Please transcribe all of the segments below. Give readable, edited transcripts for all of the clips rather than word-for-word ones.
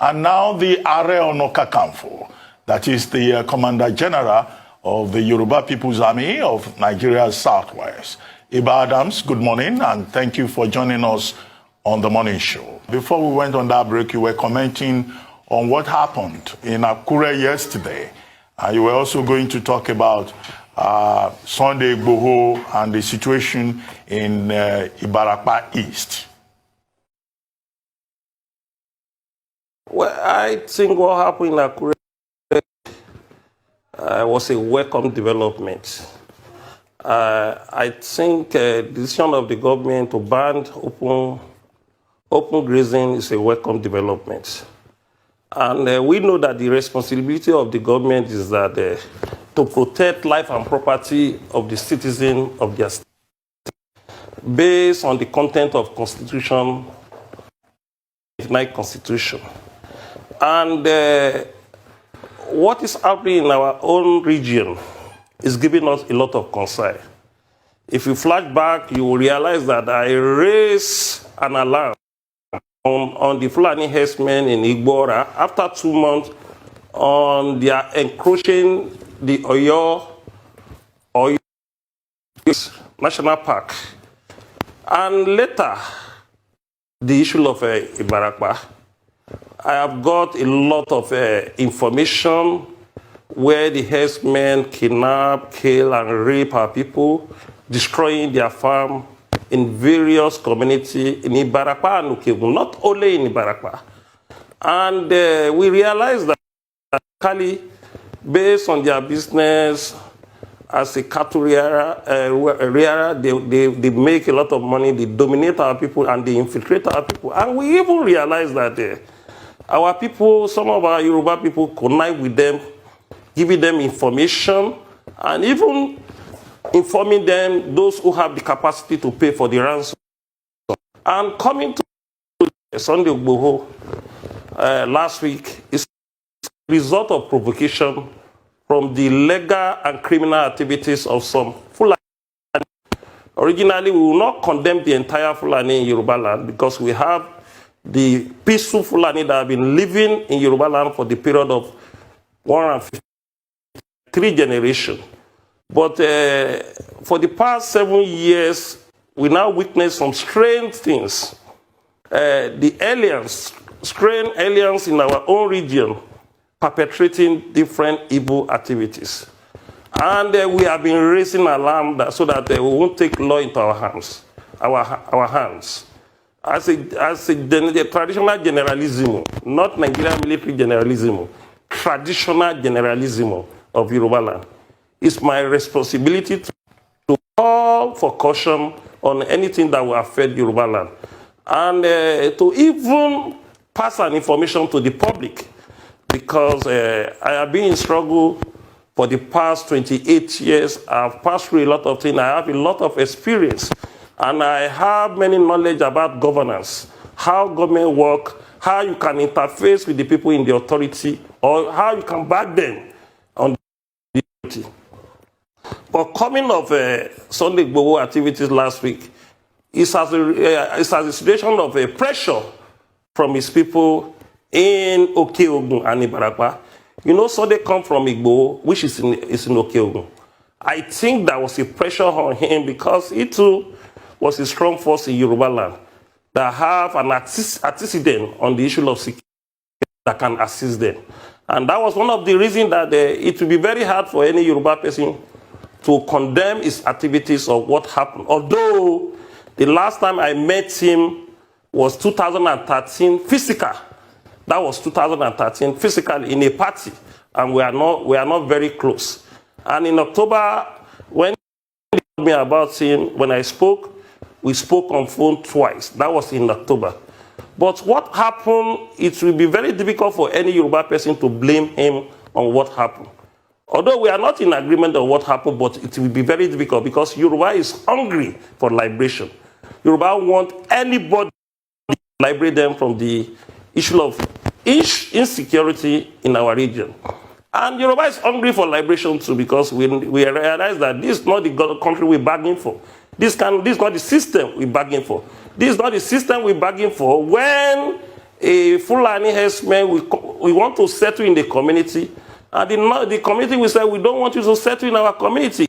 and now the AARE Onokakanfo, that is the Commander General of the Yoruba People's Army of Nigeria's Southwest. Iba Adams, good morning, and thank you for joining us on the morning show. Before we went on that break, you were commenting on what happened in Akure yesterday. You were also going to talk about Sunday Igboho and the situation in Ibarapa East. Well, I think what happened in Akure was a welcome development. I think the decision of the government to ban open grazing is a welcome development. And we know that the responsibility of the government is that to protect life and property of the citizen of their state based on the content of Constitution, Constitution. And what is happening in our own region is giving us a lot of concern. If you flash back, you will realize that I raised an alarm on the Fulani'S Herdsmen in Igboho after 2 months on their encroaching the Oyo National Park. And later, the issue of Ibarapa. I have got a lot of information where the herdsmen kidnap, kill, and rape our people, destroying their farm in various communities in Ibarapa and Ukebu, not only in Ibarapa. And we realized that Kali, based on their business as a cattle rearer, they make a lot of money, they dominate our people, and they infiltrate our people. And we even realized that our people, some of our Yoruba people, connive with them, giving them information, and even informing them, those who have the capacity to pay for the ransom. And coming to Sunday Igboho last week is a result of provocation from the legal and criminal activities of some Fulani. Originally, we will not condemn the entire Fulani in Yoruba land because we have the peaceful Fulani that have been living in Yoruba land for the period of 153 generations. But for the past 7 years, we now witness some strange things. The aliens, strange aliens in our own region, perpetrating different evil activities. And we have been raising alarm so that we won't take law into our hands. As a traditional generalism, not Nigerian military generalism, traditional generalism of Yoruba land. It's my responsibility to call for caution on anything that will affect Yoruba land. And to even pass an information to the public, because I have been in struggle for the past 28 years. I've passed through a lot of things. I have a lot of experience. And I have many knowledge about governance, how government work, how you can interface with the people in the authority, or how you can back them on the duty. But coming of Sunday Igboho activities last week, it's as a situation of a pressure from his people in Okeogun and Ibarapa. You know, Sunday come from Igboho, which is in Okeogun. I think there was a pressure on him because he too was a strong force in Yoruba land that have an antecedent on the issue of security that can assist them. And that was one of the reasons that it will be very hard for any Yoruba person to condemn his activities of what happened. Although the last time I met him was 2013 physical. That was 2013 physical in a party, and we are not very close. And in October, when he told me about him, when I spoke, we spoke on phone twice. That was in October. But what happened, it will be very difficult for any Yoruba person to blame him on what happened. Although we are not in agreement on what happened, but it will be very difficult because Yoruba is hungry for liberation. Yoruba want anybody to liberate them from the issue of insecurity in our region. And Yoruba is hungry for liberation too because we realize that this is not the country we're bargaining for. This is not the system we're bargaining for. This is not the system we're bargaining for when a Fulani herdsmen, we want to settle in the community, and the community will say, we don't want you to settle in our community.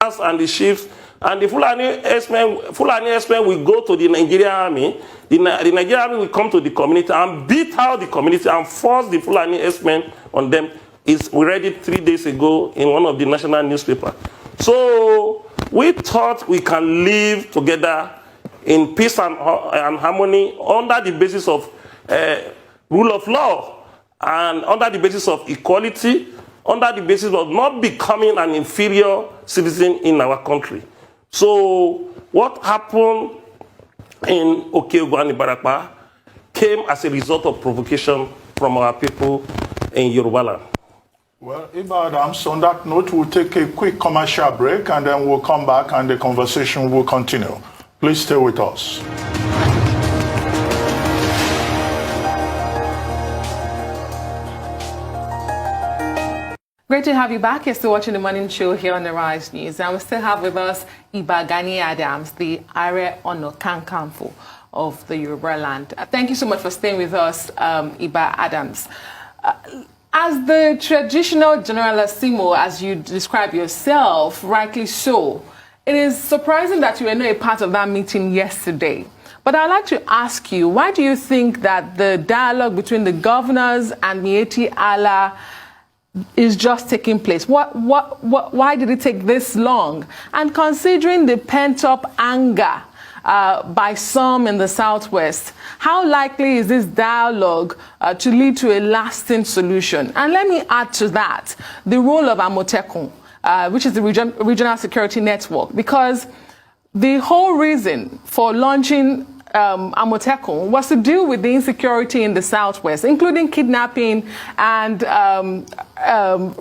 Us and the chiefs, and the Fulani herdsmen will go to the Nigerian army. The Nigerian army will come to the community and beat out the community and force the Fulani herdsmen on them. We read it 3 days ago in one of the national newspapers. So we thought we can live together in peace and harmony under the basis of rule of law and under the basis of equality, under the basis of not becoming an inferior citizen in our country. So what happened in Okeogo and Ibarakpa came as a result of provocation from our people in Yoruba land. Well, Iba Adams, on that note, we'll take a quick commercial break and then we'll come back and the conversation will continue. Please stay with us. Great to have you back. You're still watching the morning show here on the Rise News. And we still have with us Gani Adams, the AARE Kakanfo of the Yoruba land. Thank you so much for staying with us, Iba Adams. As the traditional General Asimo, as you describe yourself, rightly so, it is surprising that you were not a part of that meeting yesterday. But I'd like to ask you, why do you think that the dialogue between the governors and Miyetti Allah is just taking place? Why did it take this long? And considering the pent-up anger by some in the Southwest, how likely is this dialogue to lead to a lasting solution? And let me add to that the role of Amotekun, which is the regional security network, because the whole reason for launching Amotekun was to deal with the insecurity in the Southwest, including kidnapping and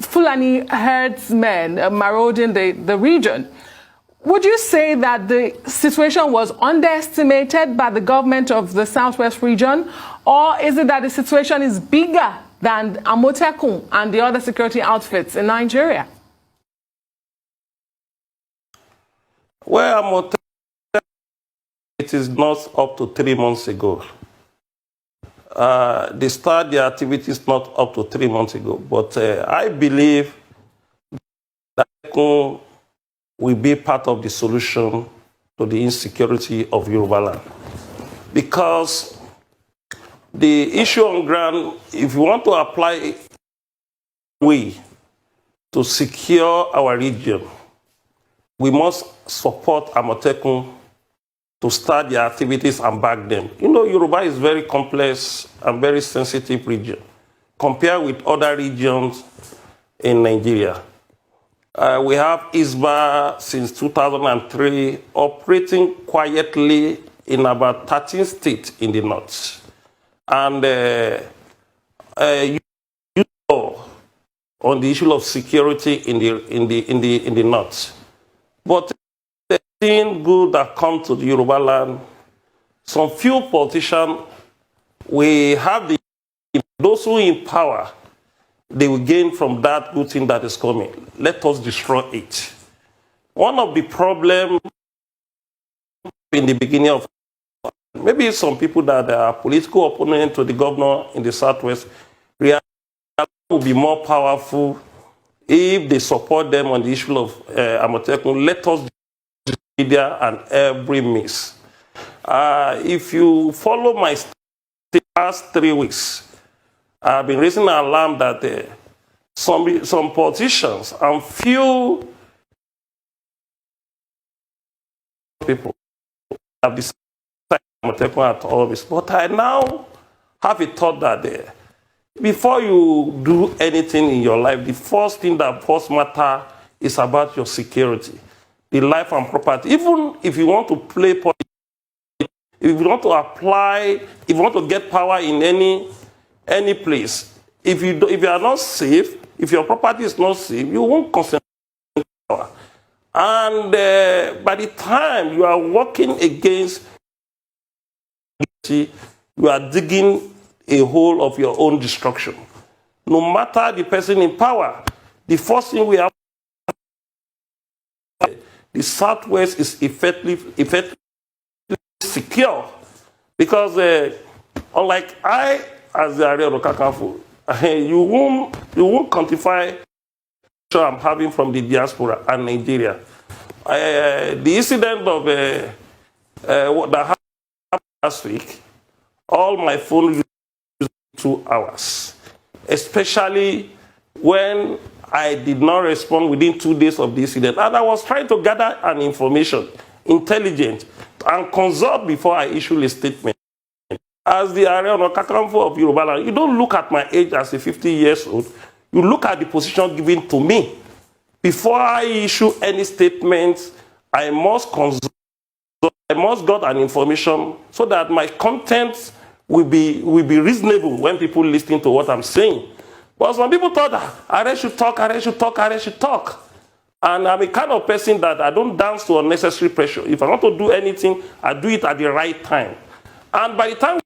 Fulani herdsmen marauding the region. Would you say that the situation was underestimated by the government of the Southwest region, or is it that the situation is bigger than Amotekun and the other security outfits in Nigeria? Well, Amotekun, it is not up to 3 months ago. They start their activities not up to 3 months ago, but I believe that will be part of the solution to the insecurity of Yoruba land. Because the issue on ground, if you want to apply a way to secure our region, we must support Amotekun to start their activities and back them. You know, Yoruba is very complex and very sensitive region compared with other regions in Nigeria. We have ISBA since 2003 operating quietly in about 13 states in the north. And on the issue of security in the north. But the thing good that comes to the Yoruba land, some few politicians, we have those who in power, they will gain from that good thing that is coming. Let us destroy it. One of the problems in the beginning of, maybe some people that are political opponents to the governor in the Southwest, will be more powerful if they support them on the issue of Amotekun. Let us media and every miss. If you follow my past 3 weeks, I've been raising an alarm that some politicians and few people have decided Amotekun at all. But I now have a thought that before you do anything in your life, the first thing that first matter is about your security, the life and property. Even if you want to play politics, if you want to apply, if you want to get power in any place, if you are not safe, if your property is not safe, you won't concentrate on power. And by the time you are working against, you are digging a hole of your own destruction. No matter the person in power, the first thing we have, the Southwest is effectively secure, because Unlike I, as the AARE Ono Kakanfo, you won't quantify what I'm having from the diaspora and Nigeria. The incident of what that happened last week, all my phone used 2 hours, especially when I did not respond within 2 days of the incident. And I was trying to gather an information, intelligent, and consult before I issue a statement. As the AARE Ono Kakanfo of Yoruba land, you don't look at my age as a 50 years old. You look at the position given to me. Before I issue any statement, I must consult, I must get an information so that my content will be reasonable when people listen to what I'm saying. But some people thought AARE should talk, AARE should talk, AARE should talk. And I'm a kind of person that I don't dance to unnecessary pressure. If I want to do anything, I do it at the right time. And by the time we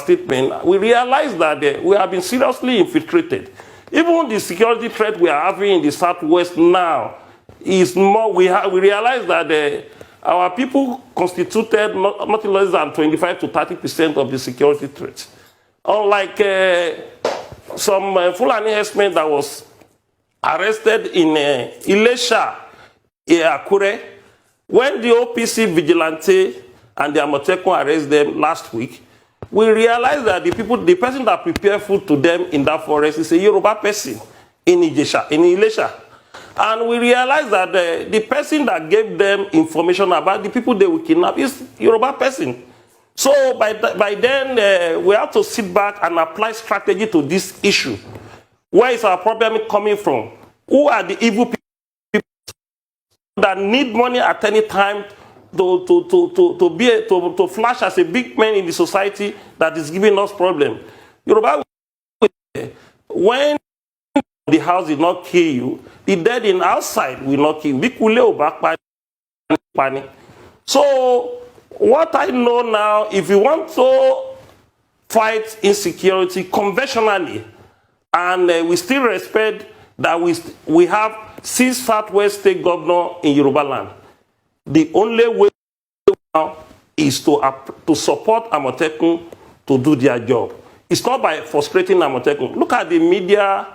statement, we realize that we have been seriously infiltrated. Even the security threat we are having in the Southwest now is more, we realize that our people constituted nothing less than 25 to 30% of the security threat. Unlike some Fulani'S Herdsmen that was arrested in Ilesha, AARE, when the OPC vigilante and the Amotekun arrested them last week, we realized that the person that prepared food to them in that forest is a Yoruba person in Ilesha. And we realized that the person that gave them information about the people they will kidnap is Yoruba person. So by then, we have to sit back and apply strategy to this issue. Where is our problem coming from? Who are the evil people that need money at any time to flash as a big man in the society that is giving us problem? Yoruba, when the house did not kill you, the dead in outside will not kill you. So what I know now, if you want to fight insecurity conventionally, and we still respect that we have 6 Southwest state governors in Yoruba land, the only way now is to support Amotekun to do their job. It's not by frustrating Amotekun. Look at the media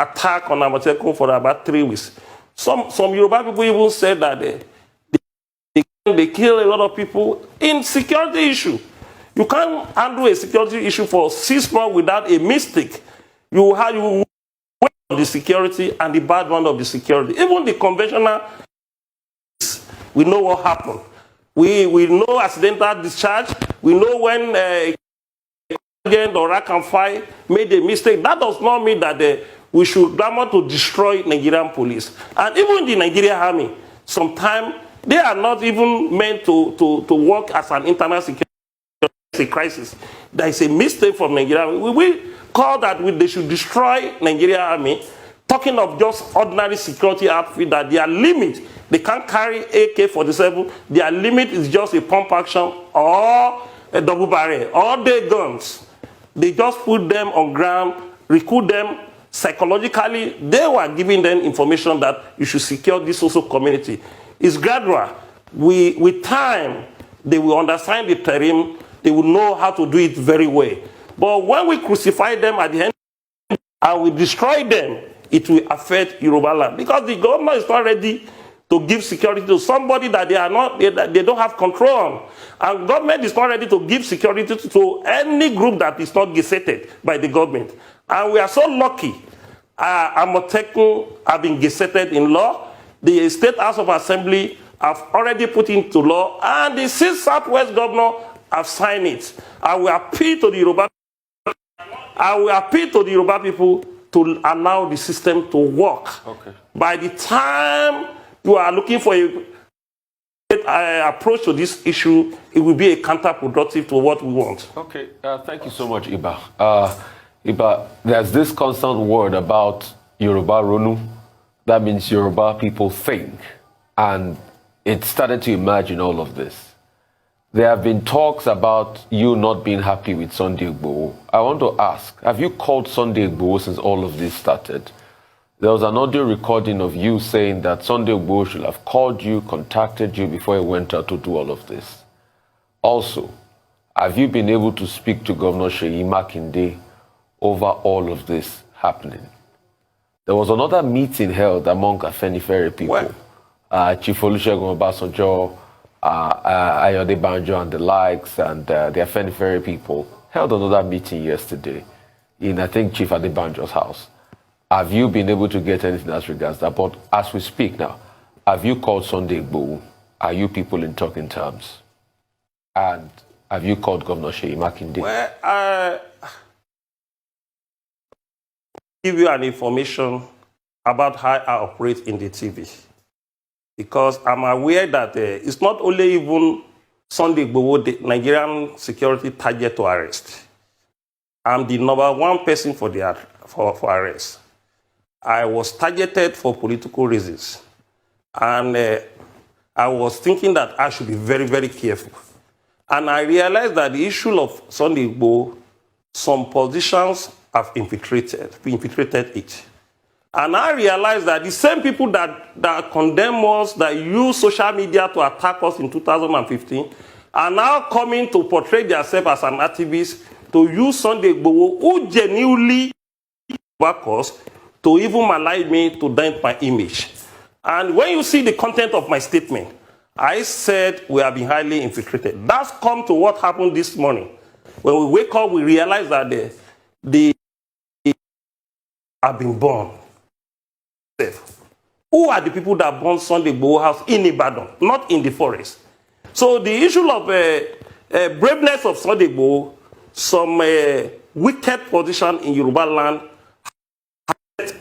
attack on Amotekun for about 3 weeks. Some Yoruba people even said that they kill a lot of people in security issue. You can't handle a security issue for 6 months without a mistake. You work on the security and the bad one of the security. Even the conventional, we know what happened. We know accidental discharge. We know when agent or rank and file made a mistake. That does not mean that we should clamor to destroy Nigerian police. And even the Nigerian army, sometimes they are not even meant to work as an internal security crisis. There is a mistake from Nigeria. We call that they should destroy Nigerian army, talking of just ordinary security outfit, that their limit, they can't carry AK-47, their limit is just a pump action or a double barrel, or their guns. They just put them on ground, recruit them psychologically. They were giving them information that you should secure this social community. It's gradual. With time, they will understand the terrain. They will know how to do it very well. But when we crucify them at the end and we destroy them, it will affect Yoruba land. Because the government is not ready to give security to somebody that they don't have control on. And government is not ready to give security to any group that is not gazetted by the government. And we are so lucky. Amotekun have been gazetted in law. The State House of Assembly have already put into law, and the 6 Southwest governor have signed it. I will appeal to the Yoruba people to allow the system to work. Okay. By the time you are looking for a approach to this issue, it will be a counterproductive to what we want. Okay, thank you so much, Iba. Iba, there's this constant word about Yoruba Ronu. That means Yoruba people think. And it started to imagine all of this. There have been talks about you not being happy with Sunday Igboho. I want to ask, have you called Sunday Igboho since all of this started? There was an audio recording of you saying that Sunday Igboho should have called you, contacted you before he went out to do all of this. Also, Have you been able to speak to Governor Seyi Makinde over all of this happening? There was another meeting held among Afenifere people. Chief Olusegun Obasanjo, Ayode Banjo and the likes, and the Afenifere people held another meeting yesterday in, I think, Chief Adebanjo's house. Have you been able to get anything as regards that? But as we speak now, have you called Sunday Igboho? Are you people in talking terms? And have you called Governor Seyi Makinde? Well, I give you an information about how I operate in the TV. Because I'm aware that it's not only even Sunday Igboho, the Nigerian security target to arrest. I'm the #1 person for arrest. I was targeted for political reasons. And I was thinking that I should be very, very careful. And I realized that the issue of Sunday Igboho, some politicians have infiltrated it. And I realized that the same people that condemn us, that use social media to attack us in 2015, are now coming to portray themselves as an activist, to use Sunday Igboho, who genuinely work us, to even malign me, to dent my image. And when you see the content of my statement, I said we have been highly infiltrated. That's come to what happened this morning. When we wake up, we realize that the have been born. Who are the people that burned Sunday Igboho house in Ibadan, not in the forest? So the issue of braveness of Sunday Igboho, some wicked position in Yoruba land,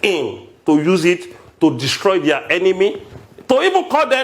in to use it to destroy their enemy, to even call them